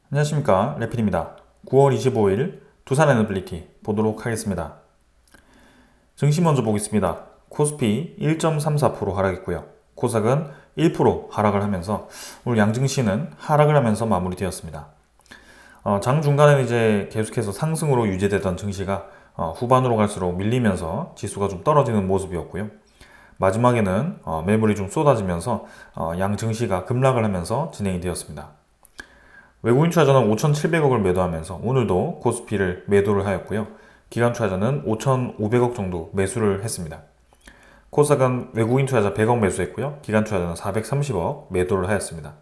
안녕하십니까, 레필입니다. 9월 25일 두산 에너빌리티 보도록 하겠습니다. 증시 먼저 보겠습니다. 코스피 1.34% 하락했고요. 코스닥은 1% 하락을 하면서 오늘 양증시는 하락을 하면서 마무리되었습니다. 장 중간에는 이제 계속해서 상승으로 유지되던 증시가 후반으로 갈수록 밀리면서 지수가 좀 떨어지는 모습이었고요. 마지막에는 매물이 좀 쏟아지면서 양 증시가 급락을 하면서 진행이 되었습니다. 외국인 투자자는 5,700억을 매도하면서 오늘도 코스피를 매도를 하였고요. 기관 투자자는 5,500억 정도 매수를 했습니다. 코스닥은 외국인 투자자 100억 매수했고요. 기관 투자자는 430억 매도를 하였습니다.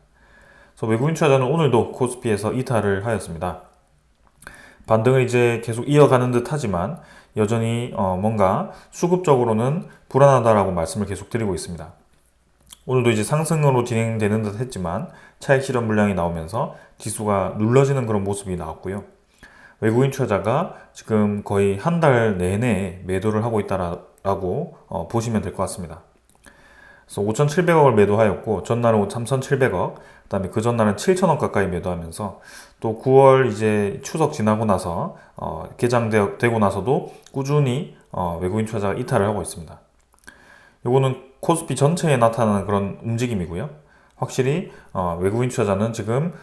그래서 외국인 투자자는 오늘도 코스피에서 이탈을 하였습니다. 반등을 이제 계속 이어가는 듯 하지만 여전히 뭔가 수급적으로는 불안하다라고 말씀을 계속 드리고 있습니다. 오늘도 이제 상승으로 진행되는 듯 했지만 차익 실현 물량이 나오면서 지수가 눌러지는 그런 모습이 나왔고요. 외국인 투자자가 지금 거의 한 달 내내 매도를 하고 있다라고 보시면 될 것 같습니다. 그래서 5,700억을 매도하였고 전날은 3,700억, 그다음에 그 전날은 7,000억 가까이 매도하면서 또 9월 이제 추석 지나고 나서 개장되고 나서도 꾸준히 외국인 투자자가 이탈을 하고 있습니다. 요거는 코스피 전체에 나타나는 그런 움직임이고요. 확실히 외국인 투자자는 지금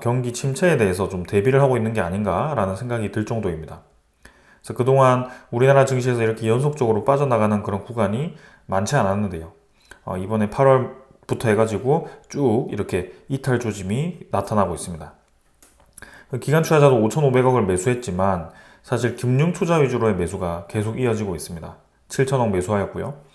경기 침체에 대해서 좀 대비를 하고 있는 게 아닌가라는 생각이 들 정도입니다. 그래서 그동안 우리나라 증시에서 이렇게 연속적으로 빠져나가는 그런 구간이 많지 않았는데요. 이번에 8월부터 해가지고 쭉 이렇게 이탈 조짐이 나타나고 있습니다. 기관 투자자도 5,500억을 매수했지만 사실 금융 투자 위주로의 매수가 계속 이어지고 있습니다. 7,000억 매수하였고요.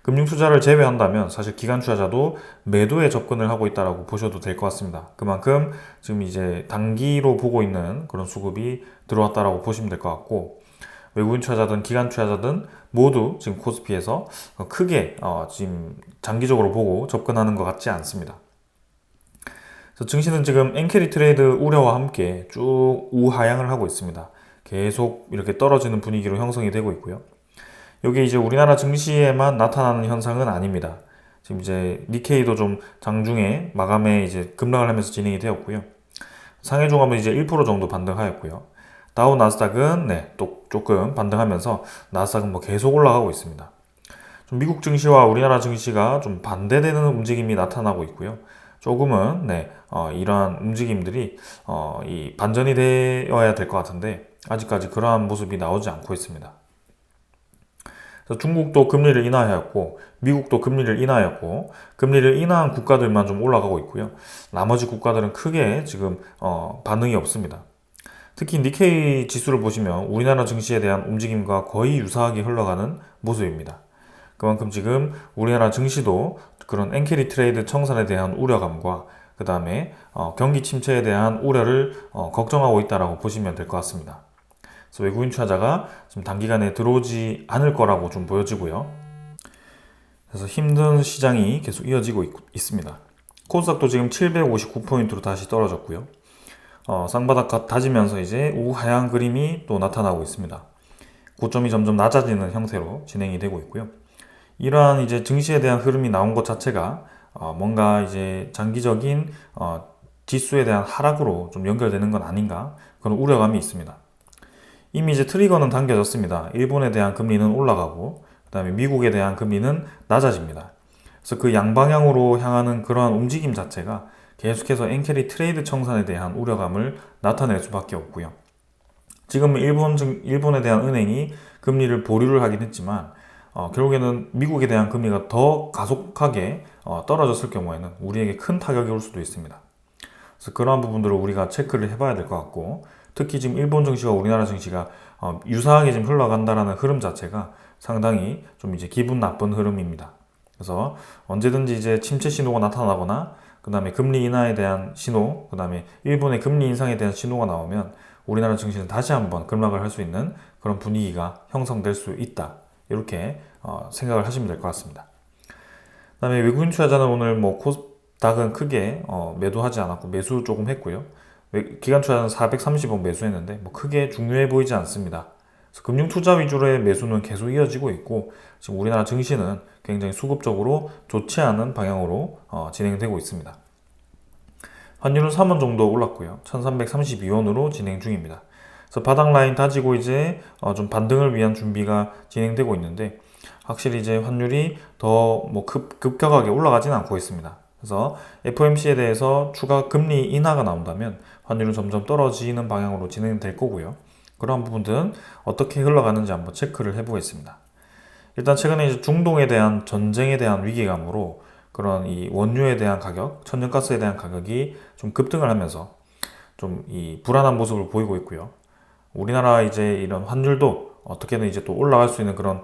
금융 투자를 제외한다면 사실 기관 투자자도 매도에 접근을 하고 있다라고 보셔도 될 것 같습니다. 그만큼 지금 이제 단기로 보고 있는 그런 수급이 들어왔다라고 보시면 될 것 같고, 외국인 투자자든 기관 투자자든 모두 지금 코스피에서 크게 지금 장기적으로 보고 접근하는 것 같지 않습니다. 그래서 증시는 지금 엔캐리 트레이드 우려와 함께 쭉 우하향을 하고 있습니다. 계속 이렇게 떨어지는 분위기로 형성이 되고 있고요. 이게 이제 우리나라 증시에만 나타나는 현상은 아닙니다. 지금 이제 니케이도 좀 장중에 마감에 이제 급락을 하면서 진행이 되었고요. 상해 종합은 이제 1% 정도 반등하였고요. 다우 나스닥은 또 조금 반등하면서 나스닥은 뭐 계속 올라가고 있습니다. 좀 미국 증시와 우리나라 증시가 좀 반대되는 움직임이 나타나고 있고요. 조금은 이러한 움직임들이 이 반전이 되어야 될 것 같은데 아직까지 그러한 모습이 나오지 않고 있습니다. 그래서 중국도 금리를 인하하였고 미국도 금리를 인하하였고 금리를 인하한 국가들만 좀 올라가고 있고요. 나머지 국가들은 크게 지금 반응이 없습니다. 특히 니케이 지수를 보시면 우리나라 증시에 대한 움직임과 거의 유사하게 흘러가는 모습입니다. 그만큼 지금 우리나라 증시도 그런 엔캐리 트레이드 청산에 대한 우려감과 그 다음에 경기 침체에 대한 우려를 걱정하고 있다고 보시면 될 것 같습니다. 그래서 외국인 투자자가 지금 단기간에 들어오지 않을 거라고 좀 보여지고요. 그래서 힘든 시장이 계속 이어지고 있습니다. 코스닥도 지금 759포인트로 다시 떨어졌고요. 쌍바닥 다지면서 이제 우하향 그림이 또 나타나고 있습니다. 고점이 점점 낮아지는 형태로 진행이 되고 있고요. 이러한 이제 증시에 대한 흐름이 나온 것 자체가 뭔가 이제 장기적인 지수에 대한 하락으로 좀 연결되는 건 아닌가 그런 우려감이 있습니다. 이미 이제 트리거는 당겨졌습니다. 일본에 대한 금리는 올라가고 그다음에 미국에 대한 금리는 낮아집니다. 그래서 그 양방향으로 향하는 그러한 움직임 자체가 계속해서 엔캐리 트레이드 청산에 대한 우려감을 나타낼 수밖에 없고요. 지금 일본에 대한 은행이 금리를 보류를 하긴 했지만 결국에는 미국에 대한 금리가 더 가속하게 떨어졌을 경우에는 우리에게 큰 타격이 올 수도 있습니다. 그래서 그러한 부분들을 우리가 체크를 해봐야 될 것 같고, 특히 지금 일본 증시와 우리나라 증시가 유사하게 지금 흘러간다라는 흐름 자체가 상당히 좀 이제 기분 나쁜 흐름입니다. 그래서 언제든지 이제 침체 신호가 나타나거나 그 다음에 금리 인하에 대한 신호, 그 다음에 일본의 금리 인상에 대한 신호가 나오면 우리나라 증시는 다시 한번 급락을 할 수 있는 그런 분위기가 형성될 수 있다. 이렇게 생각을 하시면 될 것 같습니다. 그 다음에 외국인 투자자는 오늘 뭐 코스닥은 크게 매도하지 않았고 매수 조금 했고요. 기관 투자자는 430억 매수했는데 뭐 크게 중요해 보이지 않습니다. 그래서 금융 투자 위주로의 매수는 계속 이어지고 있고 지금 우리나라 증시는 굉장히 수급적으로 좋지 않은 방향으로 진행되고 있습니다. 환율은 3원 정도 올랐고요. 1332원으로 진행 중입니다. 그래서 바닥 라인 다지고 이제 좀 반등을 위한 준비가 진행되고 있는데 확실히 이제 환율이 더 뭐 급격하게 올라가지는 않고 있습니다. 그래서 FOMC에 대해서 추가 금리 인하가 나온다면 환율은 점점 떨어지는 방향으로 진행될 거고요. 그런 부분들은 어떻게 흘러가는지 한번 체크를 해보겠습니다. 일단 최근에 이제 중동에 대한 전쟁에 대한 위기감으로 그런 이 원유에 대한 가격, 천연가스에 대한 가격이 좀 급등을 하면서 좀 이 불안한 모습을 보이고 있고요. 우리나라 이제 이런 환율도 어떻게든 이제 또 올라갈 수 있는 그런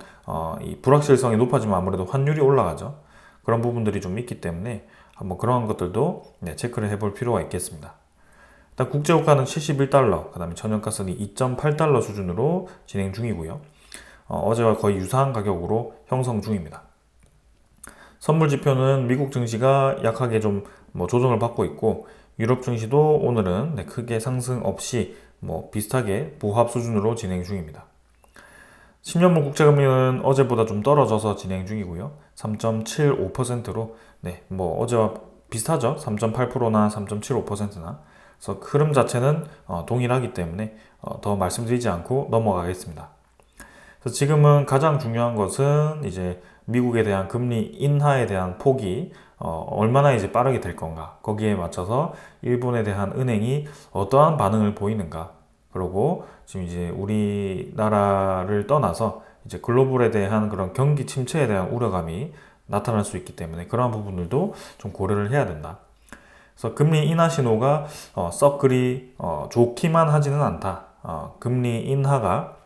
이 불확실성이 높아지면 아무래도 환율이 올라가죠. 그런 부분들이 좀 있기 때문에 한번 그러한 것들도 체크를 해볼 필요가 있겠습니다. 일단 국제유가는 71달러, 그 다음에 천연가스는 2.8달러 수준으로 진행 중이고요. 어제와 거의 유사한 가격으로 형성 중입니다. 선물 지표는 미국 증시가 약하게 좀 조정을 받고 있고 유럽 증시도 오늘은 크게 상승 없이 비슷하게 보합 수준으로 진행 중입니다. 10년물 국채금리는 어제보다 좀 떨어져서 진행 중이고요. 3.75%로 어제와 비슷하죠. 3.8%나 3.75%나. 그래서 흐름 자체는 동일하기 때문에 더 말씀드리지 않고 넘어가겠습니다. 그래서 지금은 가장 중요한 것은 이제 미국에 대한 금리 인하에 대한 폭이 얼마나 이제 빠르게 될 건가, 거기에 맞춰서 일본에 대한 은행이 어떠한 반응을 보이는가, 그리고 지금 이제 우리나라를 떠나서 이제 글로벌에 대한 그런 경기 침체에 대한 우려감이 나타날 수 있기 때문에 그러한 부분들도 좀 고려를 해야 된다. 그래서 금리 인하 신호가 썩 그리 좋기만 하지는 않다. 금리 인하가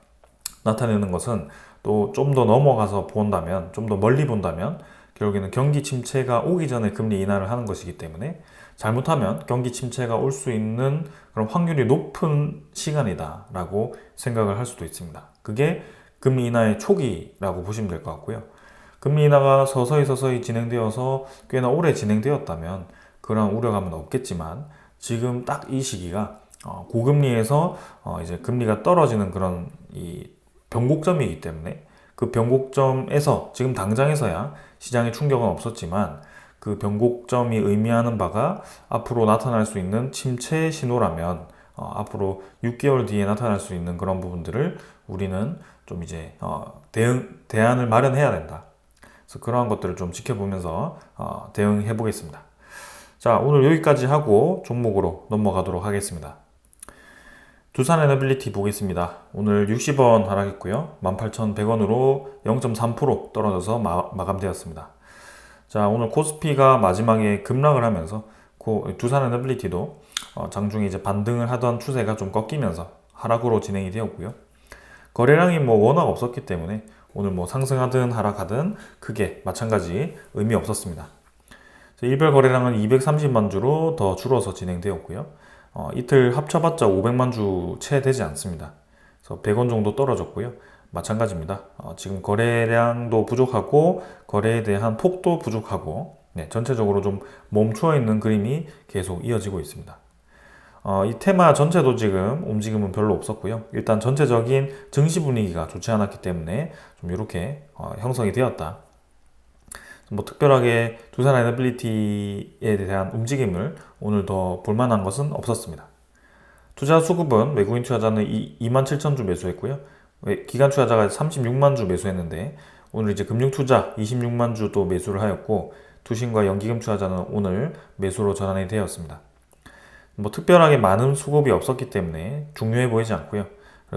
나타내는 것은 또 좀 더 넘어가서 본다면, 좀 더 멀리 본다면 결국에는 경기 침체가 오기 전에 금리 인하를 하는 것이기 때문에 잘못하면 경기 침체가 올 수 있는 그런 확률이 높은 시간이다 라고 생각을 할 수도 있습니다. 그게 금리 인하의 초기라고 보시면 될 것 같고요. 금리 인하가 서서히 진행되어서 꽤나 오래 진행되었다면 그런 우려감은 없겠지만 지금 딱 이 시기가 고금리에서 이제 금리가 떨어지는 그런 이 변곡점이기 때문에 그 변곡점에서 지금 당장에서야 시장에 충격은 없었지만 그 변곡점이 의미하는 바가 앞으로 나타날 수 있는 침체 신호라면 앞으로 6개월 뒤에 나타날 수 있는 그런 부분들을 우리는 좀 이제 대안을 마련해야 된다. 그래서 그러한 것들을 좀 지켜보면서 대응해 보겠습니다. 자, 오늘 여기까지 하고 종목으로 넘어가도록 하겠습니다. 두산에너빌리티 보겠습니다. 오늘 60원 하락했고요. 18,100원으로 0.3% 떨어져서 마감되었습니다. 자, 오늘 코스피가 마지막에 급락을 하면서 두산에너빌리티도 장중에 이제 반등을 하던 추세가 좀 꺾이면서 하락으로 진행이 되었고요. 거래량이 워낙 없었기 때문에 오늘 상승하든 하락하든 크게 마찬가지 의미 없었습니다. 일별 거래량은 230만 주로 더 줄어서 진행되었고요. 이틀 합쳐봤자 500만 주 채 되지 않습니다. 그래서 100원 정도 떨어졌고요. 마찬가지입니다. 지금 거래량도 부족하고 거래에 대한 폭도 부족하고 전체적으로 좀 멈추어 있는 그림이 계속 이어지고 있습니다. 이 테마 전체도 지금 움직임은 별로 없었고요. 일단 전체적인 증시 분위기가 좋지 않았기 때문에 좀 이렇게 형성이 되었다. 특별하게 두산에너빌리티에 대한 움직임을 오늘 더 볼만한 것은 없었습니다. 투자 수급은 외국인 투자자는 27,000주 매수했고요. 기관 투자자가 36만 주 매수했는데 오늘 이제 금융 투자 26만 주 또 매수를 하였고 투신과 연기금 투자자는 오늘 매수로 전환이 되었습니다. 특별하게 많은 수급이 없었기 때문에 중요해 보이지 않고요.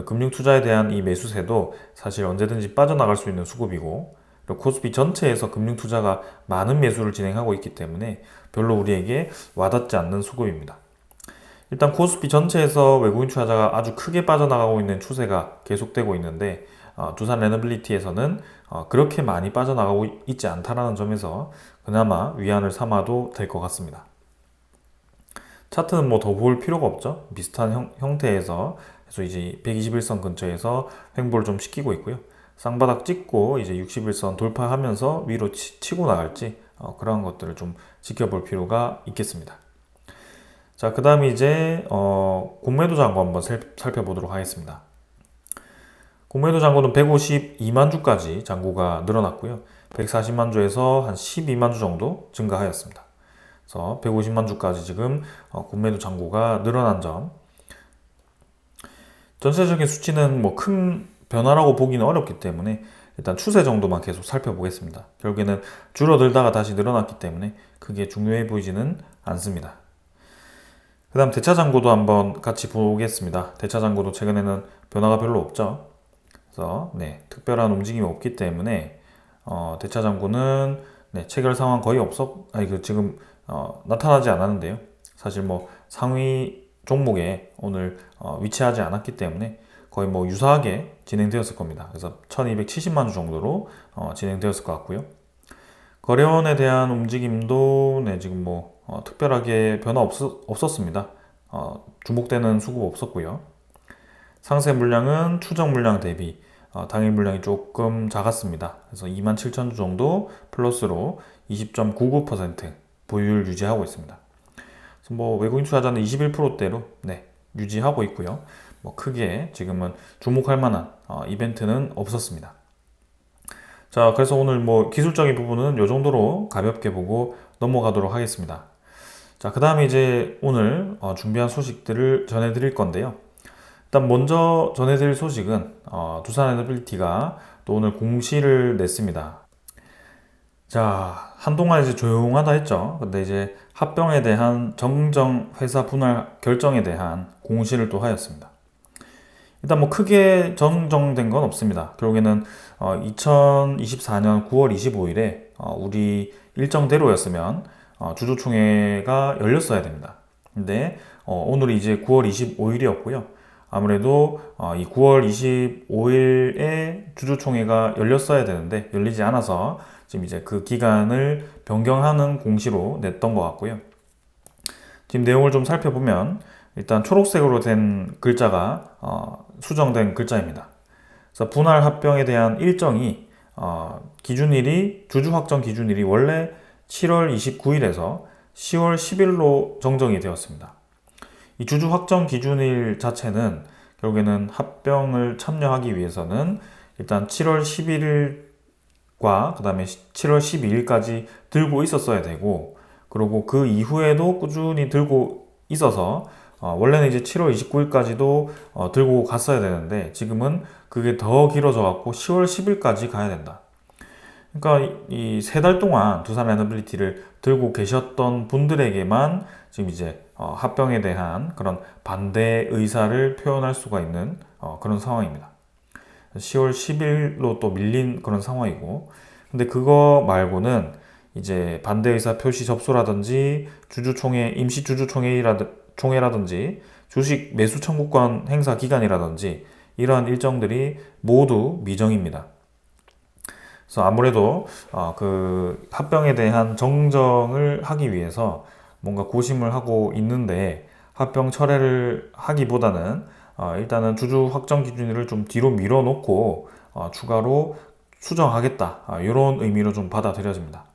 금융 투자에 대한 이 매수세도 사실 언제든지 빠져나갈 수 있는 수급이고 코스피 전체에서 금융 투자가 많은 매수를 진행하고 있기 때문에 별로 우리에게 와닿지 않는 수급입니다. 일단 코스피 전체에서 외국인 투자자가 아주 크게 빠져나가고 있는 추세가 계속되고 있는데 두산에너빌리티에서는 그렇게 많이 빠져나가고 있지 않다라는 점에서 그나마 위안을 삼아도 될 것 같습니다. 차트는 더 볼 필요가 없죠. 비슷한 형태에서 그래서 이제 121선 근처에서 횡보를 좀 시키고 있고요. 쌍바닥 찍고 이제 61선 돌파하면서 위로 치고 나갈지 그런 것들을 좀 지켜볼 필요가 있겠습니다. 자, 그 다음에 이제 공매도 잔고 한번 살펴보도록 하겠습니다. 공매도 잔고는 152만 주까지 잔고가 늘어났고요. 140만 주에서 한 12만 주 정도 증가하였습니다. 그래서 150만 주까지 지금 공매도 잔고가 늘어난 점. 전체적인 수치는 뭐 큰 변화라고 보기는 어렵기 때문에 일단 추세 정도만 계속 살펴보겠습니다. 결국에는 줄어들다가 다시 늘어났기 때문에 크게 중요해 보이지는 않습니다. 그 다음 대차잔고도 한번 같이 보겠습니다. 대차잔고도 최근에는 변화가 별로 없죠. 그래서 특별한 움직임이 없기 때문에 대차잔고는 체결 상황 거의 지금 나타나지 않았는데요. 사실 뭐 상위 종목에 오늘 위치하지 않았기 때문에 거의 뭐 유사하게 진행되었을 겁니다. 그래서 1270만 주 정도로 진행되었을 것 같고요. 거래원에 대한 움직임도 지금 뭐 특별하게 변화 없었습니다. 중복되는 수급 없었고요. 상세 물량은 추정 물량 대비 당일 물량이 조금 작았습니다. 그래서 27,000주 정도 플러스로 20.99% 보유율 유지하고 있습니다. 그래서 뭐 외국인 투자자는 21%대로 유지하고 있고요. 뭐 크게 지금은 주목할 만한 이벤트는 없었습니다. 자, 그래서 오늘 뭐 기술적인 부분은 이 정도로 가볍게 보고 넘어가도록 하겠습니다. 자, 그 다음에 이제 오늘 준비한 소식들을 전해드릴 건데요. 일단 먼저 전해드릴 소식은 두산에너빌리티가 또 오늘 공시를 냈습니다. 자, 한동안 이제 조용하다 했죠. 근데 이제 합병에 대한 정정 회사 분할 결정에 대한 공시를 또 하였습니다. 일단 뭐 크게 정정된 건 없습니다. 결국에는 2024년 9월 25일에 우리 일정대로였으면 주주총회가 열렸어야 됩니다. 근데 오늘이 이제 9월 25일이었고요. 아무래도 이 9월 25일에 주주총회가 열렸어야 되는데 열리지 않아서 지금 이제 그 기간을 변경하는 공시로 냈던 것 같고요. 지금 내용을 좀 살펴보면 일단 초록색으로 된 글자가 수정된 글자입니다. 그래서 분할 합병에 대한 일정이 기준일이 주주 확정 기준일이 원래 7월 29일에서 10월 10일로 정정이 되었습니다. 이 주주 확정 기준일 자체는 결국에는 합병을 참여하기 위해서는 일단 7월 11일과 그 다음에 7월 12일까지 들고 있었어야 되고, 그리고 그 이후에도 꾸준히 들고 있어서 원래는 이제 7월 29일까지도 들고 갔어야 되는데 지금은 그게 더 길어져 갖고 10월 10일까지 가야 된다. 그러니까 이 3달 동안 두산에너빌리티를 들고 계셨던 분들에게만 지금 이제 합병에 대한 그런 반대 의사를 표현할 수가 있는 그런 상황입니다. 10월 10일로 또 밀린 그런 상황이고, 근데 그거 말고는 이제 반대 의사 표시 접수라든지 주주총회, 임시 주주총회라든지 주식 매수 청구권 행사 기간이라든지 이러한 일정들이 모두 미정입니다. 그래서 아무래도 그 합병에 대한 정정을 하기 위해서 뭔가 고심을 하고 있는데, 합병 철회를 하기보다는 일단은 주주 확정 기준일을 좀 뒤로 밀어놓고 추가로 수정하겠다, 이런 의미로 좀 받아들여집니다.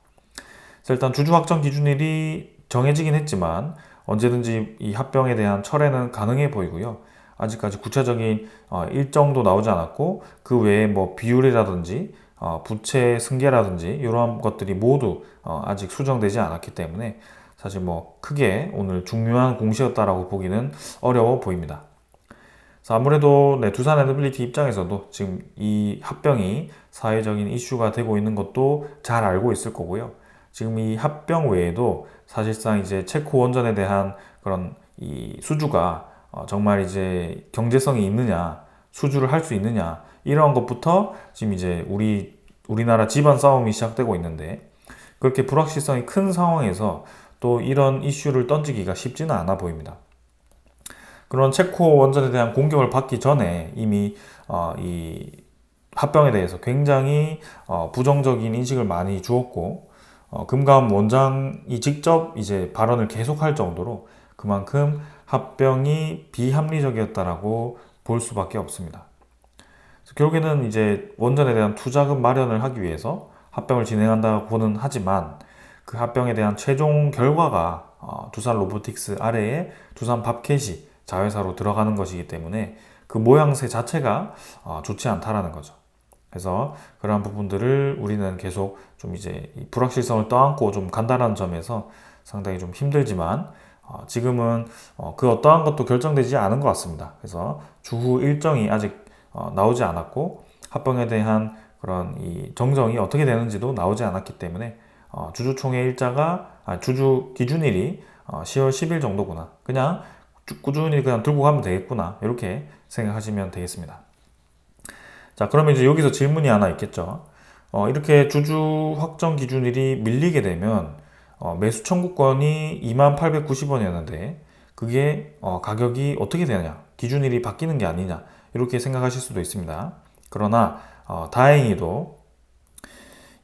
그래서 일단 주주 확정 기준일이 정해지긴 했지만 언제든지 이 합병에 대한 철회는 가능해 보이고요. 아직까지 구체적인 일정도 나오지 않았고, 그 외에 뭐 비율이라든지 부채 승계라든지 이러한 것들이 모두 아직 수정되지 않았기 때문에 사실 뭐 크게 오늘 중요한 공시였다라고 보기는 어려워 보입니다. 그래서 아무래도 두산에너빌리티 입장에서도 지금 이 합병이 사회적인 이슈가 되고 있는 것도 잘 알고 있을 거고요. 지금 이 합병 외에도 사실상 이제 체코 원전에 대한 그런 이 수주가 정말 이제 경제성이 있느냐, 수주를 할 수 있느냐, 이러한 것부터 지금 이제 우리나라 집안 싸움이 시작되고 있는데, 그렇게 불확실성이 큰 상황에서 또 이런 이슈를 던지기가 쉽지는 않아 보입니다. 그런 체코 원전에 대한 공격을 받기 전에 이미 이 합병에 대해서 굉장히 부정적인 인식을 많이 주었고, 금감 원장이 직접 이제 발언을 계속할 정도로 그만큼 합병이 비합리적이었다라고 볼 수밖에 없습니다. 그래서 결국에는 이제 원전에 대한 투자금 마련을 하기 위해서 합병을 진행한다고는 하지만 그 합병에 대한 최종 결과가 두산 로보틱스 아래에 두산 밥켓이 자회사로 들어가는 것이기 때문에 그 모양새 자체가 좋지 않다라는 거죠. 그래서 그러한 부분들을 우리는 계속 좀 이제 불확실성을 떠안고 좀 간다라는 점에서 상당히 좀 힘들지만 지금은 그 어떠한 것도 결정되지 않은 것 같습니다. 그래서 주후 일정이 아직 나오지 않았고 합병에 대한 그런 이 정정이 어떻게 되는지도 나오지 않았기 때문에 주주총회 일자가 주주 기준일이 10월 10일 정도구나. 그냥 꾸준히 그냥 들고 가면 되겠구나. 이렇게 생각하시면 되겠습니다. 자, 그러면 이제 여기서 질문이 하나 있겠죠. 이렇게 주주 확정 기준일이 밀리게 되면 매수 청구권이 2890원이었는데 그게 가격이 어떻게 되느냐, 기준일이 바뀌는 게 아니냐, 이렇게 생각하실 수도 있습니다. 그러나 다행히도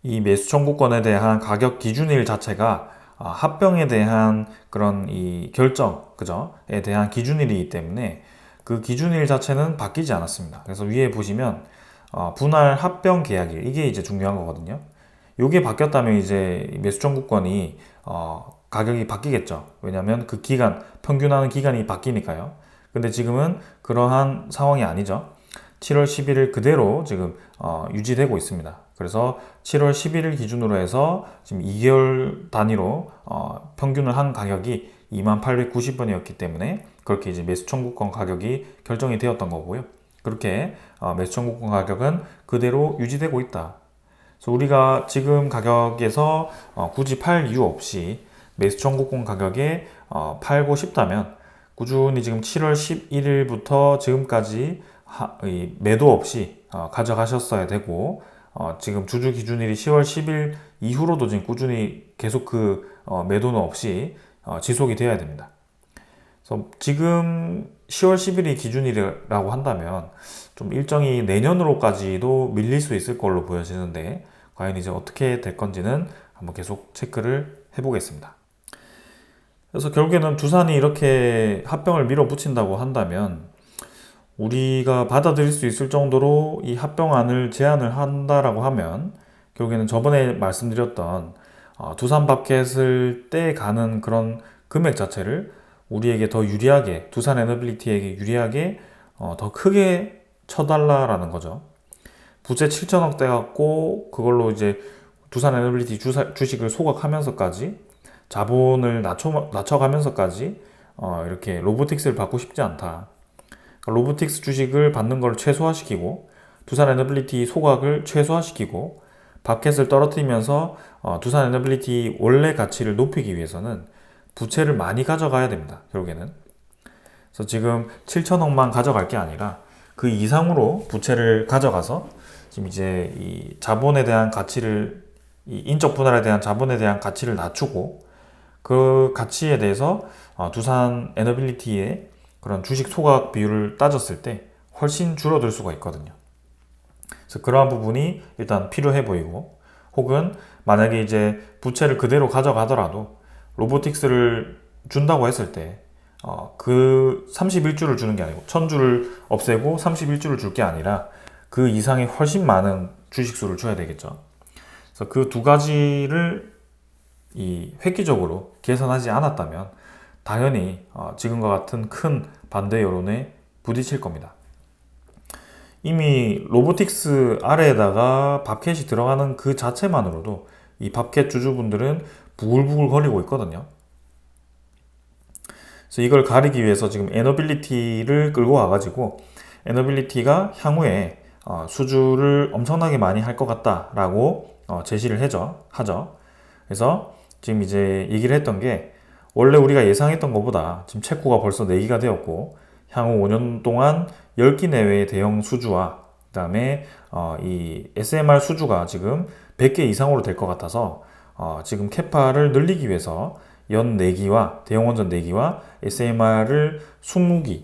이 매수 청구권에 대한 가격 기준일 자체가 합병에 대한 그런 이 결정, 그죠?에 대한 기준일이기 때문에 그 기준일 자체는 바뀌지 않았습니다. 그래서 위에 보시면 분할 합병 계약일, 이게 이제 중요한 거거든요. 요게 바뀌었다면 이제 매수 청구권이 가격이 바뀌겠죠. 왜냐하면 그 기간, 평균하는 기간이 바뀌니까요. 근데 지금은 그러한 상황이 아니죠. 7월 11일 그대로 지금 유지되고 있습니다. 그래서 7월 11일 기준으로 해서 지금 2개월 단위로 평균을 한 가격이 2890원이었기 때문에 그렇게 이제 매수 청구권 가격이 결정이 되었던 거고요. 그렇게 매수 청구권 가격은 그대로 유지되고 있다. 그래서 우리가 지금 가격에서 굳이 팔 이유 없이 매수 청구권 가격에 팔고 싶다면 꾸준히 지금 7월 11일부터 지금까지 매도 없이 가져가셨어야 되고 지금 주주 기준일이 10월 10일 이후로도 지금 꾸준히 계속 그 매도는 없이 지속이 되어야 됩니다. 그래서 지금 10월 10일이 기준일이라고 한다면 좀 일정이 내년으로까지도 밀릴 수 있을 걸로 보여지는데 과연 이제 어떻게 될 건지는 한번 계속 체크를 해보겠습니다. 그래서 결국에는 두산이 이렇게 합병을 밀어붙인다고 한다면 우리가 받아들일 수 있을 정도로 이 합병안을 제안을 한다라고 하면 결국에는 저번에 말씀드렸던 두산밥켓을 떼가는 그런 금액 자체를 우리에게 더 유리하게, 두산 에너빌리티에게 유리하게 더 크게 쳐달라라는 거죠. 부채 7천억 떼갖고 그걸로 이제 두산 에너빌리티 주식을 소각하면서까지 자본을 낮춰가면서까지 이렇게 로보틱스를 받고 싶지 않다. 로보틱스 주식을 받는 걸 최소화시키고 두산 에너빌리티 소각을 최소화시키고 밥켓을 떨어뜨리면서 두산 에너빌리티 원래 가치를 높이기 위해서는 부채를 많이 가져가야 됩니다. 결국에는. 그래서 지금 7천억만 가져갈 게 아니라 그 이상으로 부채를 가져가서 지금 이제 이 자본에 대한 가치를, 이 인적 분할에 대한 자본에 대한 가치를 낮추고 그 가치에 대해서 두산 에너빌리티의 그런 주식 소각 비율을 따졌을 때 훨씬 줄어들 수가 있거든요. 그래서 그러한 부분이 일단 필요해 보이고, 혹은 만약에 이제 부채를 그대로 가져가더라도 로보틱스를 준다고 했을 때 그 31주를 주는 게 아니고 1000주를 없애고 31주를 줄 게 아니라 그 이상의 훨씬 많은 주식수를 줘야 되겠죠. 그래서 그 두 가지를 획기적으로 개선하지 않았다면 당연히 지금과 같은 큰 반대 여론에 부딪힐 겁니다. 이미 로보틱스 아래에다가 밥캣이 들어가는 그 자체만으로도 이 밥캣 주주분들은 부글부글 거리고 있거든요. 그래서 이걸 가리기 위해서 지금 에너빌리티를 끌고 와가지고 에너빌리티가 향후에 수주를 엄청나게 많이 할 것 같다라고 제시를 하죠. 그래서 지금 이제 얘기를 했던 게, 원래 우리가 예상했던 것보다 지금 채코가 벌써 4기가 되었고 향후 5년 동안 10기 내외의 대형 수주와 그 다음에 이 SMR 수주가 지금 100개 이상으로 될 것 같아서 지금 캐파를 늘리기 위해서 연 4기와 대형 원전 4기와 SMR을 20기,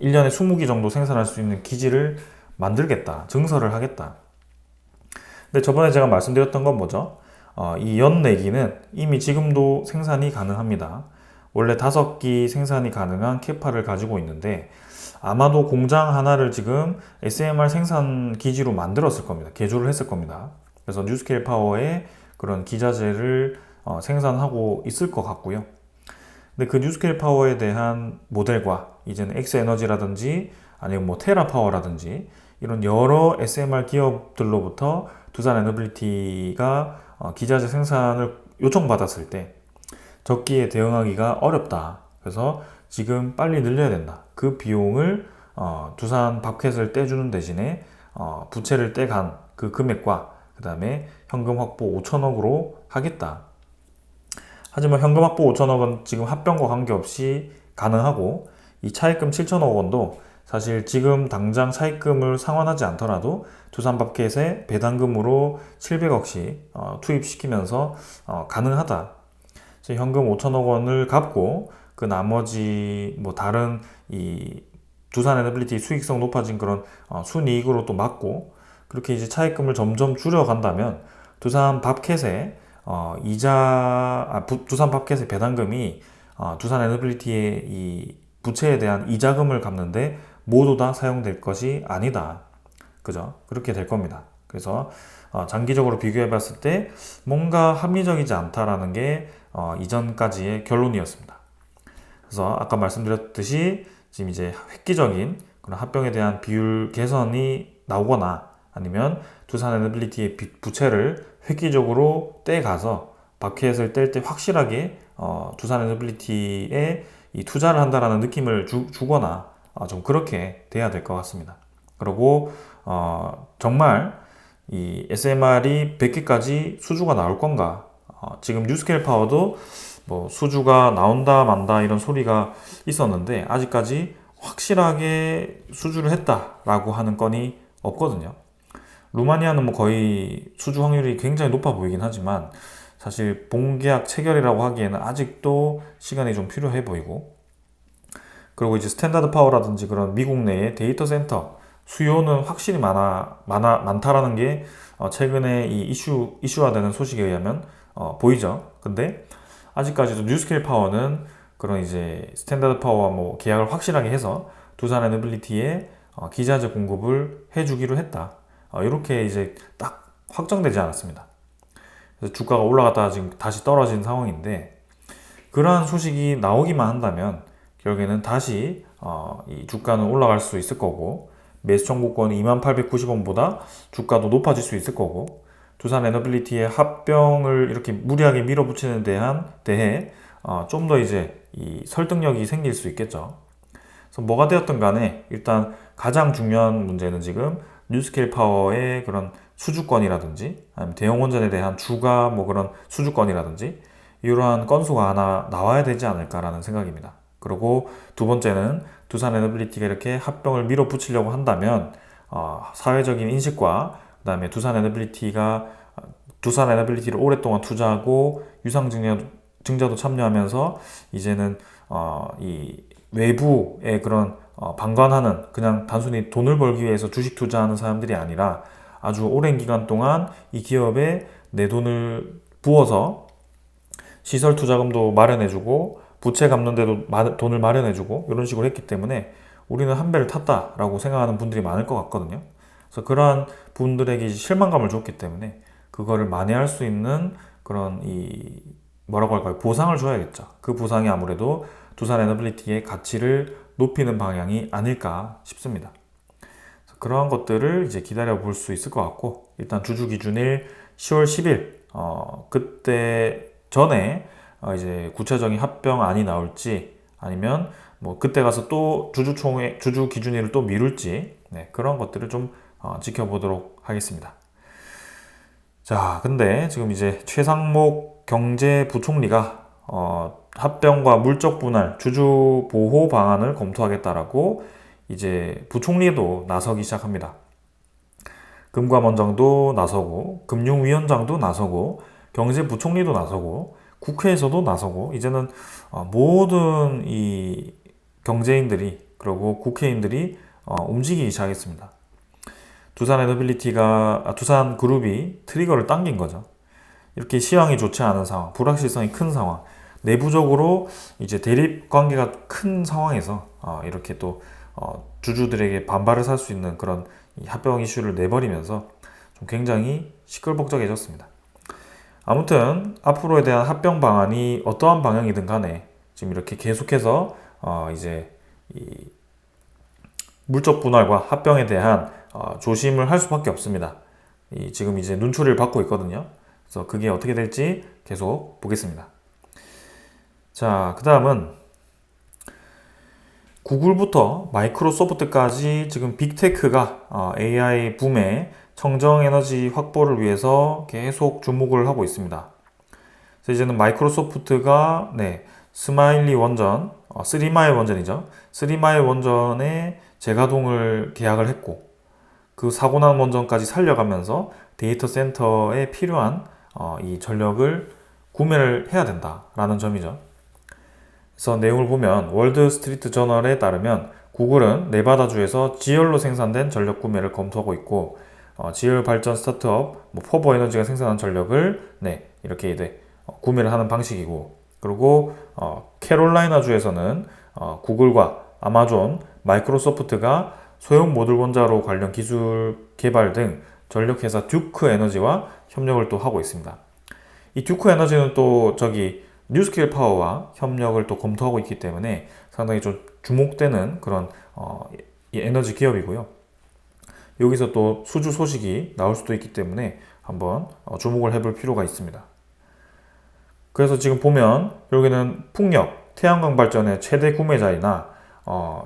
1년에 20기 정도 생산할 수 있는 기지를 만들겠다, 증설을 하겠다. 근데 저번에 제가 말씀드렸던 건 뭐죠? 이 연 4기는 이미 지금도 생산이 가능합니다. 원래 5기 생산이 가능한 캐파를 가지고 있는데 아마도 공장 하나를 지금 SMR 생산 기지로 만들었을 겁니다. 개조를 했을 겁니다. 그래서 뉴스케일 파워의 그런 기자재를 생산하고 있을 것 같고요. 근데 그 뉴스케일 파워에 대한 모델과 이제는 엑스에너지라든지 아니면 뭐 테라파워라든지 이런 여러 SMR 기업들로부터 두산 에너빌리티가 기자재 생산을 요청받았을 때 적기에 대응하기가 어렵다. 그래서 지금 빨리 늘려야 된다. 그 비용을 두산 밥켓을 떼주는 대신에 부채를 떼간 그 금액과 그 다음에 현금 확보 5천억으로 하겠다. 하지만 현금 확보 5천억은 지금 합병과 관계없이 가능하고 이 차입금 7천억 원도 사실 지금 당장 차입금을 상환하지 않더라도 두산밥켓에 배당금으로 700억씩 투입시키면서 가능하다. 현금 5천억 원을 갚고 그 나머지 뭐 다른 이 두산에너빌리티 수익성 높아진 그런 순이익으로 또 막고 그렇게 이제 차입금을 점점 줄여간다면 두산밥켓에 두산밥켓의 배당금이 두산에너빌리티의 이 부채에 대한 이자금을 갚는데 모두 다 사용될 것이 아니다. 그죠? 그렇게 될 겁니다. 그래서 장기적으로 비교해 봤을 때 뭔가 합리적이지 않다라는 게 이전까지의 결론이었습니다. 그래서 아까 말씀드렸듯이 지금 이제 획기적인 그런 합병에 대한 비율 개선이 나오거나 아니면 두산에너빌리티의 부채를 획기적으로 떼가서 밥켓을 뗄 때 확실하게 두산에너빌리티에 이 투자를 한다라는 느낌을 주거나 좀 그렇게 돼야 될 것 같습니다. 그리고 정말 이 SMR이 100개까지 수주가 나올 건가? 지금 뉴스케일 파워도 뭐 수주가 나온다 만다 이런 소리가 있었는데 아직까지 확실하게 수주를 했다라고 하는 건이 없거든요. 루마니아는 뭐 거의 수주 확률이 굉장히 높아 보이긴 하지만 사실 본계약 체결이라고 하기에는 아직도 시간이 좀 필요해 보이고 그리고 이제 스탠다드 파워라든지 그런 미국 내의 데이터 센터 수요는 확실히 많다라는 게 최근에 이 이슈화되는 소식에 의하면 보이죠. 근데 아직까지도 뉴스케일 파워는 그런 이제 스탠다드 파워와 뭐 계약을 확실하게 해서 두산에너빌리티에 기자재 공급을 해주기로 했다. 이렇게 이제 딱 확정되지 않았습니다. 그래서 주가가 올라갔다가 지금 다시 떨어진 상황인데 그러한 소식이 나오기만 한다면 결국에는 다시 이 주가는 올라갈 수 있을 거고 매수 청구권이 2890원보다 주가도 높아질 수 있을 거고 두산에너빌리티의 합병을 이렇게 무리하게 밀어붙이는 대해 좀 더 이제 이 설득력이 생길 수 있겠죠. 그래서 뭐가 되었든 간에 일단 가장 중요한 문제는 지금 뉴스케일 파워의 그런 수주권이라든지 아니면 대형원전에 대한 주가 뭐 그런 수주권이라든지 이러한 건수가 하나 나와야 되지 않을까라는 생각입니다. 그리고 두 번째는 두산에너빌리티가 이렇게 합병을 밀어붙이려고 한다면 사회적인 인식과 그 다음에 두산에너빌리티를 오랫동안 투자하고 유상증자도 참여하면서 이제는 이 외부의 그런 방관하는 그냥 단순히 돈을 벌기 위해서 주식 투자하는 사람들이 아니라 아주 오랜 기간 동안 이 기업에 내 돈을 부어서 시설 투자금도 마련해주고 부채 갚는데도 돈을 마련해주고 이런 식으로 했기 때문에 우리는 한 배를 탔다라고 생각하는 분들이 많을 것 같거든요. 그래서 그러한 분들에게 실망감을 줬기 때문에 그거를 만회할 수 있는 그런 이 뭐라고 할까요? 보상을 줘야겠죠. 그 보상이 아무래도 두산에너빌리티의 가치를 높이는 방향이 아닐까 싶습니다. 그러한 것들을 이제 기다려 볼 수 있을 것 같고 일단 주주 기준일 10월 10일 그때 전에 이제 구체적인 합병안이 나올지 아니면 뭐 그때 가서 또 주주 기준일을 또 미룰지 그런 것들을 좀 지켜보도록 하겠습니다. 자, 근데 지금 이제 최상목 경제부총리가 합병과 물적 분할, 주주 보호 방안을 검토하겠다라고 이제 부총리도 나서기 시작합니다. 금감원장도 나서고, 금융위원장도 나서고, 경제부총리도 나서고, 국회에서도 나서고, 이제는 모든 이 경제인들이 그리고 국회의원들이 움직이기 시작했습니다. 두산그룹이 트리거를 당긴 거죠. 이렇게 시황이 좋지 않은 상황, 불확실성이 큰 상황, 내부적으로 이제 대립 관계가 큰 상황에서 이렇게 또 주주들에게 반발을 살 수 있는 그런 합병 이슈를 내버리면서 좀 굉장히 시끌벅적해졌습니다. 아무튼 앞으로에 대한 합병 방안이 어떠한 방향이든 간에 지금 이렇게 계속해서 이제 이 물적 분할과 합병에 대한 조심을 할 수밖에 없습니다. 지금 이제 눈초리를 받고 있거든요. 그래서 그게 어떻게 될지 계속 보겠습니다. 자, 그 다음은 구글부터 마이크로소프트까지 지금 빅테크가 AI 붐의 청정 에너지 확보를 위해서 계속 주목을 하고 있습니다. 그래서 이제는 마이크로소프트가 스마일리 원전, 3마일 원전이죠. 3마일 원전의 재가동을 계약을 했고 그 사고난 원전까지 살려가면서 데이터 센터에 필요한 이 전력을 구매를 해야 된다라는 점이죠. 그래서 내용을 보면 월드 스트리트 저널에 따르면 구글은 네바다주에서 지열로 생산된 전력 구매를 검토하고 있고 지열 발전 스타트업 포버 에너지가 생산한 전력을 이렇게 이제 구매를 하는 방식이고 그리고 캐롤라이나주에서는 구글과 아마존, 마이크로소프트가 소형 모듈 원자로 관련 기술 개발 등 전력회사 듀크 에너지와 협력을 또 하고 있습니다. 이 듀크 에너지는 또 뉴스케일 파워와 협력을 또 검토하고 있기 때문에 상당히 좀 주목되는 그런 이 에너지 기업이고요. 여기서 또 수주 소식이 나올 수도 있기 때문에 한번 주목을 해볼 필요가 있습니다. 그래서 지금 보면 여기는 풍력, 태양광 발전의 최대 구매자이나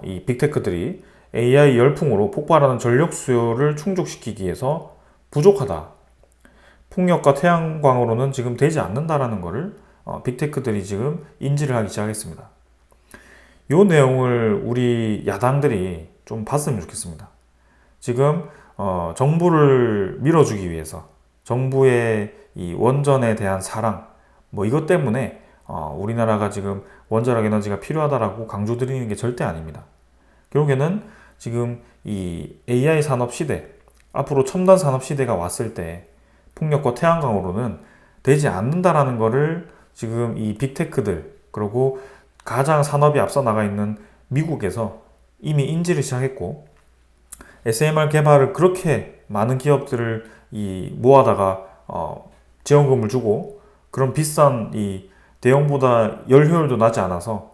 이 빅테크들이 AI 열풍으로 폭발하는 전력 수요를 충족시키기 위해서 부족하다. 풍력과 태양광으로는 지금 되지 않는다라는 것을 빅테크들이 지금 인지를 하기 시작했습니다. 이 내용을 우리 야당들이 좀 봤으면 좋겠습니다. 지금 정부를 밀어주기 위해서 정부의 이 원전에 대한 사랑 이것 때문에 우리나라가 지금 원자력 에너지가 필요하다라고 강조드리는 게 절대 아닙니다. 결국에는 지금 이 AI 산업 시대, 앞으로 첨단 산업 시대가 왔을 때 풍력과 태양광으로는 되지 않는다라는 것을 지금 이 빅테크들 그리고 가장 산업이 앞서 나가 있는 미국에서 이미 인지를 시작했고 SMR 개발을 그렇게 많은 기업들을 모아다가 지원금을 주고 그런 비싼 이 대형보다 열 효율도 낮지 않아서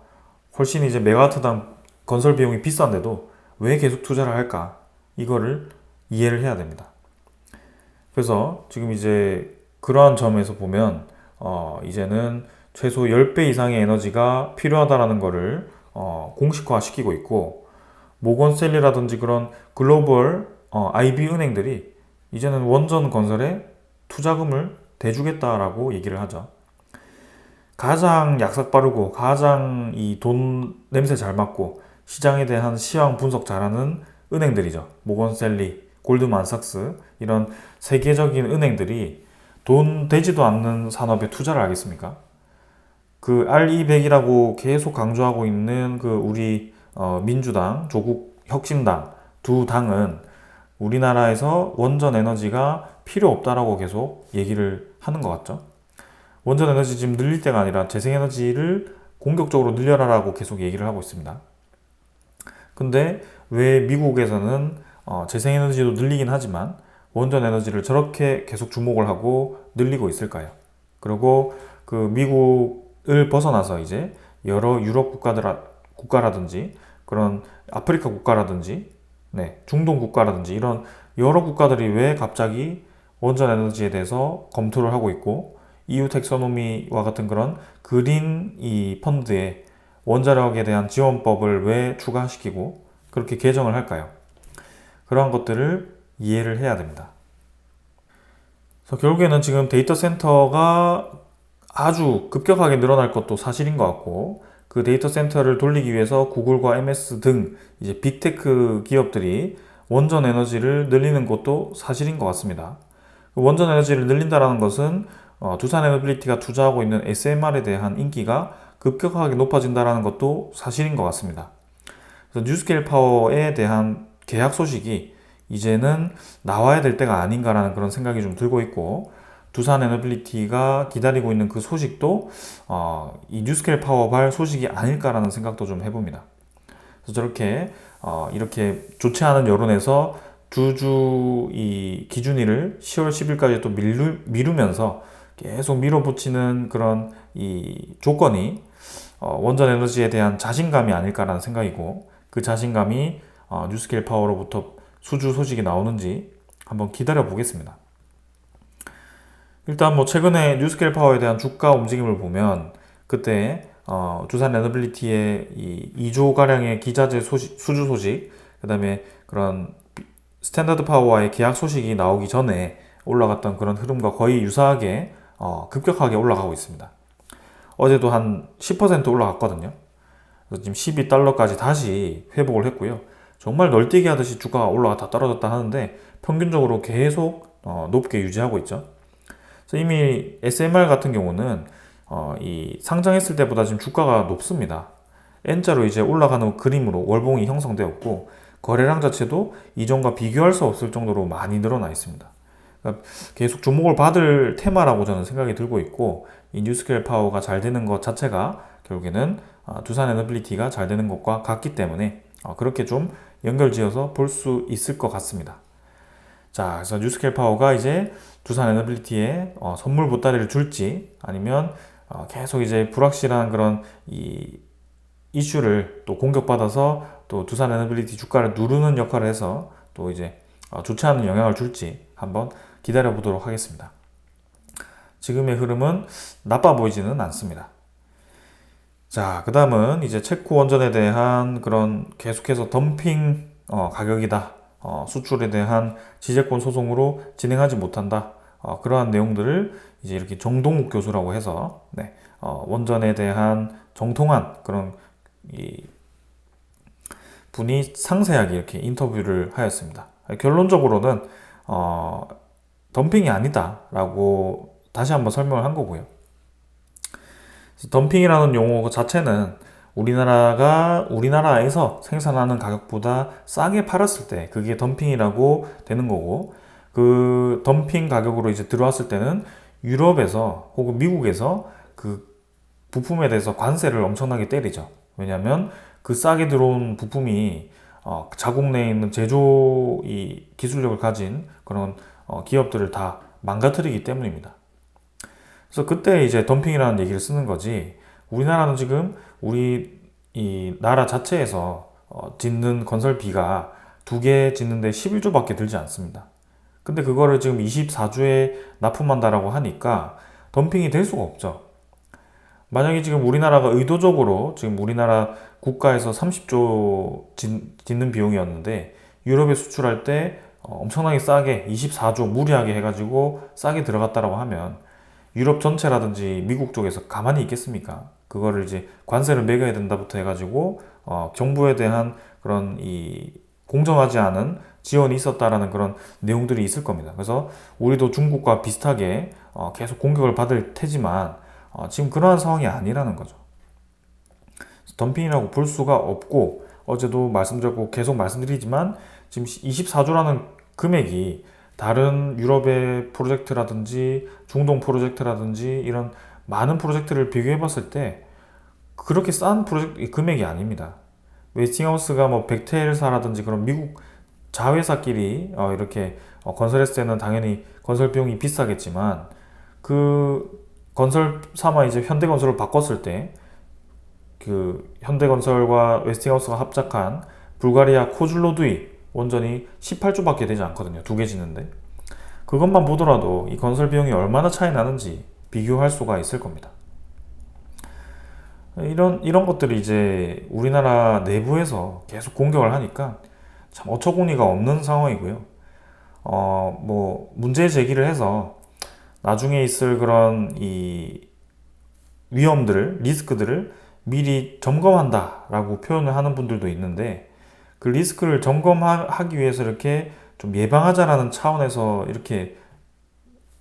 훨씬 이제 메가와트당 건설 비용이 비싼데도 왜 계속 투자를 할까? 이거를 이해를 해야 됩니다. 그래서 지금 이제 그러한 점에서 보면 이제는 최소 10배 이상의 에너지가 필요하다라는 것을 공식화 시키고 있고 모건스탠리라든지 그런 글로벌 IB 은행들이 이제는 원전 건설에 투자금을 대주겠다라고 얘기를 하죠. 가장 약삭 빠르고 가장 이 돈 냄새 잘 맡고 시장에 대한 시황 분석 잘하는 은행들이죠. 모건스탠리, 골드만삭스 이런 세계적인 은행들이 돈 되지도 않는 산업에 투자를 하겠습니까? 그 R200이라고 계속 강조하고 있는 그 우리 민주당, 조국 혁신당 두 당은 우리나라에서 원전 에너지가 필요 없다라고 계속 얘기를 하는 것 같죠. 원전 에너지 지금 늘릴 때가 아니라 재생에너지를 공격적으로 늘려라라고 계속 얘기를 하고 있습니다. 근데 왜 미국에서는 재생에너지도 늘리긴 하지만 원전 에너지를 저렇게 계속 주목을 하고 늘리고 있을까요? 그리고 그 미국을 벗어나서 이제 여러 유럽 국가라든지 그런 아프리카 국가라든지 중동 국가라든지 이런 여러 국가들이 왜 갑자기 원전 에너지에 대해서 검토를 하고 있고 EU 텍소노미와 같은 그런 그린 이 펀드에 원자력에 대한 지원법을 왜 추가시키고 그렇게 개정을 할까요? 그러한 것들을 이해를 해야 됩니다. 그래서 결국에는 지금 데이터 센터가 아주 급격하게 늘어날 것도 사실인 것 같고 그 데이터 센터를 돌리기 위해서 구글과 MS 등 이제 빅테크 기업들이 원전 에너지를 늘리는 것도 사실인 것 같습니다. 원전 에너지를 늘린다는 것은 두산 에너빌리티가 투자하고 있는 SMR에 대한 인기가 급격하게 높아진다는 것도 사실인 것 같습니다. 그래서 뉴스케일 파워에 대한 계약 소식이 이제는 나와야 될 때가 아닌가라는 그런 생각이 좀 들고 있고 두산 에너빌리티가 기다리고 있는 그 소식도 이 뉴스케일 파워발 소식이 아닐까라는 생각도 좀 해봅니다. 그래서 저렇게 이렇게 좋지 않은 여론에서 주주 이 기준일을 10월 10일까지 또 미루면서 계속 밀어붙이는 그런 이 조건이 원전 에너지에 대한 자신감이 아닐까라는 생각이고 그 자신감이 뉴스케일 파워로부터 수주 소식이 나오는지 한번 기다려 보겠습니다. 일단 최근에 뉴스케일 파워에 대한 주가 움직임을 보면 그때 두산 에너빌리티의 이 2조 가량의 기자재 소식, 수주 소식, 그다음에 그런 스탠다드 파워와의 계약 소식이 나오기 전에 올라갔던 그런 흐름과 거의 유사하게 급격하게 올라가고 있습니다. 어제도 한 10% 올라갔거든요. 그래서 지금 12달러까지 다시 회복을 했고요. 정말 널뛰기 하듯이 주가가 올라갔다 떨어졌다 하는데 평균적으로 계속 높게 유지하고 있죠. 그래서 이미 SMR 같은 경우는 이 상장했을 때보다 지금 주가가 높습니다. N자로 이제 올라가는 그림으로 월봉이 형성되었고 거래량 자체도 이전과 비교할 수 없을 정도로 많이 늘어나 있습니다. 그러니까 계속 주목을 받을 테마라고 저는 생각이 들고 있고 이 뉴스케일 파워가 잘 되는 것 자체가 결국에는 두산 에너빌리티가 잘 되는 것과 같기 때문에 그렇게 좀 연결지어서 볼 수 있을 것 같습니다. 자, 그래서 뉴스케일 파워가 이제 두산 에너빌리티에 선물 보따리를 줄지 아니면 계속 이제 불확실한 그런 이 이슈를 또 공격받아서 또 두산 에너빌리티 주가를 누르는 역할을 해서 또 이제 좋지 않은 영향을 줄지 한번 기다려 보도록 하겠습니다. 지금의 흐름은 나빠 보이지는 않습니다. 자, 그 다음은 이제 체코 원전에 대한 그런 계속해서 덤핑 가격이다. 수출에 대한 지재권 소송으로 진행하지 못한다. 그러한 내용들을 이제 이렇게 정동욱 교수라고 해서 원전에 대한 정통한 그런 이 분이 상세하게 이렇게 인터뷰를 하였습니다. 결론적으로는 덤핑이 아니다라고 다시 한번 설명을 한 거고요. 덤핑이라는 용어 자체는 우리나라에서 생산하는 가격보다 싸게 팔았을 때 그게 덤핑이라고 되는 거고, 그 덤핑 가격으로 이제 들어왔을 때는 유럽에서 혹은 미국에서 그 부품에 대해서 관세를 엄청나게 때리죠. 왜냐하면 그 싸게 들어온 부품이 자국 내에 있는 제조 이 기술력을 가진 그런 기업들을 다 망가뜨리기 때문입니다. 그래서 그때 이제 덤핑이라는 얘기를 쓰는 거지, 우리나라는 지금 우리 이 나라 자체에서 짓는 건설비가 2개 짓는데 11조밖에 들지 않습니다. 근데 그거를 지금 24조에 납품한다라고 하니까 덤핑이 될 수가 없죠. 만약에 지금 우리나라가 의도적으로 지금 우리나라 국가에서 30조 짓는 비용이었는데 유럽에 수출할 때 엄청나게 싸게 24조 무리하게 해가지고 싸게 들어갔다라고 하면 유럽 전체라든지 미국 쪽에서 가만히 있겠습니까? 그거를 이제 관세를 매겨야 된다부터 해가지고 정부에 대한 그런 이 공정하지 않은 지원이 있었다라는 그런 내용들이 있을 겁니다. 그래서 우리도 중국과 비슷하게 계속 공격을 받을 테지만 지금 그러한 상황이 아니라는 거죠. 덤핑이라고 볼 수가 없고, 어제도 말씀드렸고 계속 말씀드리지만 지금 24조라는 금액이 다른 유럽의 프로젝트라든지 중동 프로젝트라든지 이런 많은 프로젝트를 비교해 봤을 때 그렇게 싼 프로젝트 금액이 아닙니다. 웨스팅하우스가 뭐 벡텔사라든지 그런 미국 자회사끼리 이렇게 건설했을 때는 당연히 건설 비용이 비싸겠지만, 그 건설사만 이제 현대건설을 바꿨을 때 그 현대건설과 웨스팅하우스가 합작한 불가리아 코줄로두이 원전이 18조밖에 되지 않거든요. 2개 짓는데. 그것만 보더라도 이 건설 비용이 얼마나 차이 나는지 비교할 수가 있을 겁니다. 이런 것들이 이제 우리나라 내부에서 계속 공격을 하니까 참 어처구니가 없는 상황이고요. 뭐 문제 제기를 해서 나중에 있을 그런 이 위험들을, 리스크들을 미리 점검한다라고 표현을 하는 분들도 있는데, 그 리스크를 점검하기 위해서 이렇게 좀 예방하자라는 차원에서 이렇게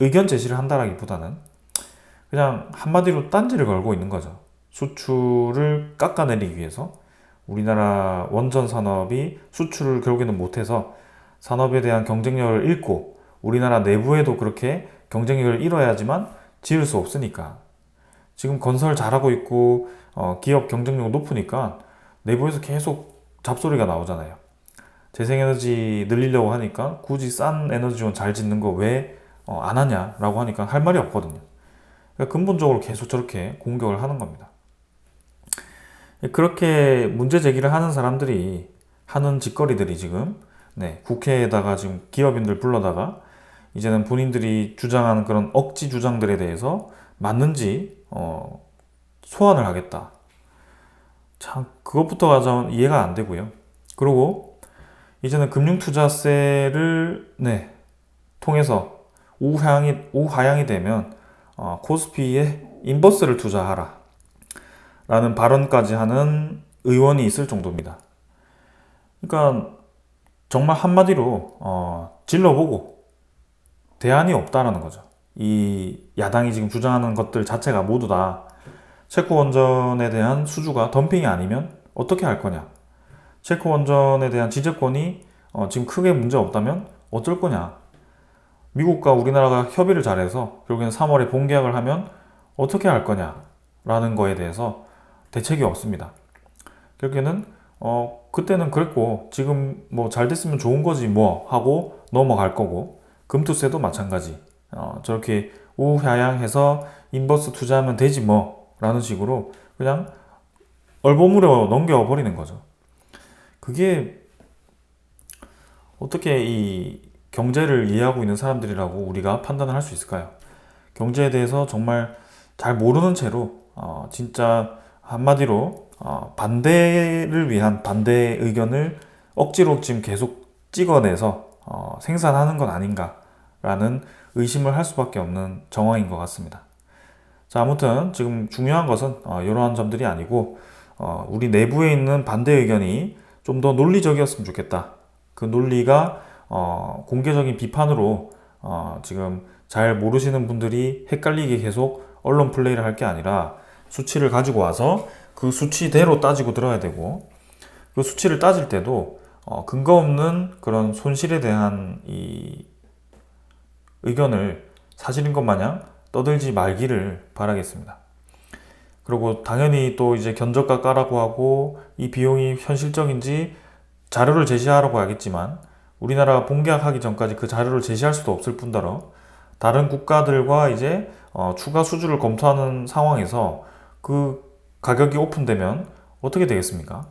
의견 제시를 한다라기보다는 그냥 한마디로 딴지를 걸고 있는 거죠. 수출을 깎아내리기 위해서 우리나라 원전 산업이 수출을 결국에는 못해서 산업에 대한 경쟁력을 잃고, 우리나라 내부에도 그렇게 경쟁력을 잃어야지만 지을 수 없으니까 지금 건설 잘하고 있고 기업 경쟁력 높으니까 내부에서 계속 잡소리가 나오잖아요. 재생에너지 늘리려고 하니까 굳이 싼 에너지원 잘 짓는 거 왜 안 하냐라고 하니까 할 말이 없거든요. 그러니까 근본적으로 계속 저렇게 공격을 하는 겁니다. 그렇게 문제 제기를 하는 사람들이 하는 짓거리들이 지금 국회에다가 지금 기업인들 불러다가 이제는 본인들이 주장하는 그런 억지 주장들에 대해서 맞는지 소환을 하겠다. 참 그것부터가 좀 이해가 안 되고요. 그리고 이제는 금융투자세를 통해서 우하향이 되면 코스피에 인버스를 투자하라 라는 발언까지 하는 의원이 있을 정도입니다. 그러니까 정말 한마디로 질러보고 대안이 없다라는 거죠. 이 야당이 지금 주장하는 것들 자체가 모두 다 체코 원전에 대한 수주가 덤핑이 아니면 어떻게 할 거냐, 체코 원전에 대한 지재권이 지금 크게 문제 없다면 어쩔 거냐, 미국과 우리나라가 협의를 잘해서 결국엔 3월에 본계약을 하면 어떻게 할 거냐라는 거에 대해서 대책이 없습니다. 결국에는 그때는 그랬고 지금 뭐 잘 됐으면 좋은 거지 뭐 하고 넘어갈 거고, 금투세도 마찬가지. 저렇게 우하향해서 인버스 투자하면 되지 뭐 라는 식으로 그냥 얼버무려 넘겨버리는 거죠. 그게 어떻게 이 경제를 이해하고 있는 사람들이라고 우리가 판단을 할 수 있을까요? 경제에 대해서 정말 잘 모르는 채로 진짜 한마디로 반대를 위한 반대 의견을 억지로 지금 계속 찍어내서 생산하는 건 아닌가라는 의심을 할 수밖에 없는 정황인 것 같습니다. 자, 아무튼 지금 중요한 것은 이러한 점들이 아니고 우리 내부에 있는 반대 의견이 좀 더 논리적이었으면 좋겠다. 그 논리가 공개적인 비판으로 지금 잘 모르시는 분들이 헷갈리게 계속 언론 플레이를 할 게 아니라 수치를 가지고 와서 그 수치대로 따지고 들어야 되고, 그 수치를 따질 때도 근거 없는 그런 손실에 대한 이 의견을 사실인 것 마냥 떠들지 말기를 바라겠습니다. 그리고 당연히 또 이제 견적가 까라고 하고 이 비용이 현실적인지 자료를 제시하라고 하겠지만, 우리나라가 본계약하기 전까지 그 자료를 제시할 수도 없을 뿐더러 다른 국가들과 이제 추가 수주를 검토하는 상황에서 그 가격이 오픈되면 어떻게 되겠습니까?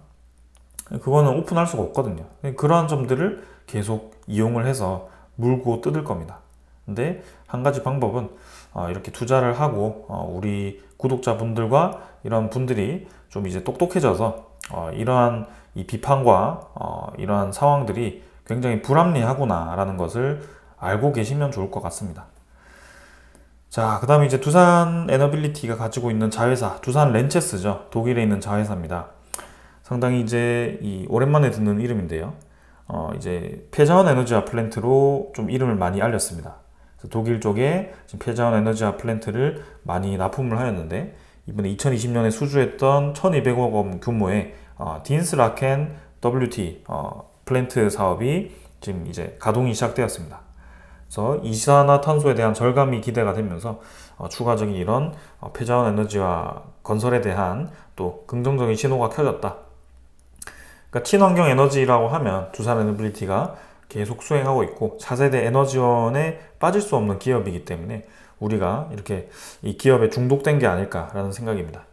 그거는 오픈할 수가 없거든요. 그러한 점들을 계속 이용을 해서 물고 뜯을 겁니다. 근데 한 가지 방법은 이렇게 투자를 하고 우리 구독자분들과 이런 분들이 좀 이제 똑똑해져서 이러한 이 비판과 이러한 상황들이 굉장히 불합리하구나 라는 것을 알고 계시면 좋을 것 같습니다. 자, 그 다음에 이제 두산 에너빌리티가 가지고 있는 자회사, 두산 렌체스죠. 독일에 있는 자회사입니다. 상당히 이제 오랜만에 듣는 이름인데요. 이제 폐자원 에너지화 플랜트로 좀 이름을 많이 알렸습니다. 독일 쪽에 지금 폐자원 에너지화 플랜트를 많이 납품을 하였는데, 이번에 2020년에 수주했던 1200억 원 규모의 딘스라켄 WT 플랜트 사업이 지금 이제 가동이 시작되었습니다. 그래서 이산화탄소에 대한 절감이 기대가 되면서 추가적인 이런 폐자원 에너지화 건설에 대한 또 긍정적인 신호가 켜졌다. 그러니까 친환경 에너지라고 하면 두산 에너빌리티가 계속 수행하고 있고 차세대 에너지원에 빠질 수 없는 기업이기 때문에 우리가 이렇게 이 기업에 중독된 게 아닐까라는 생각입니다.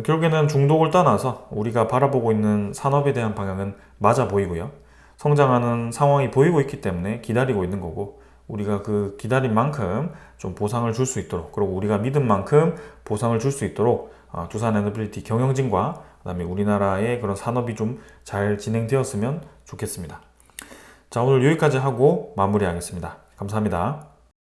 결국에는 중독을 떠나서 우리가 바라보고 있는 산업에 대한 방향은 맞아 보이고요. 성장하는 상황이 보이고 있기 때문에 기다리고 있는 거고, 우리가 그 기다린 만큼 좀 보상을 줄 수 있도록, 그리고 우리가 믿은 만큼 보상을 줄 수 있도록 두산 에너빌리티 경영진과 그다음에 우리나라의 그런 산업이 좀 잘 진행되었으면 좋겠습니다. 자, 오늘 여기까지 하고 마무리하겠습니다. 감사합니다.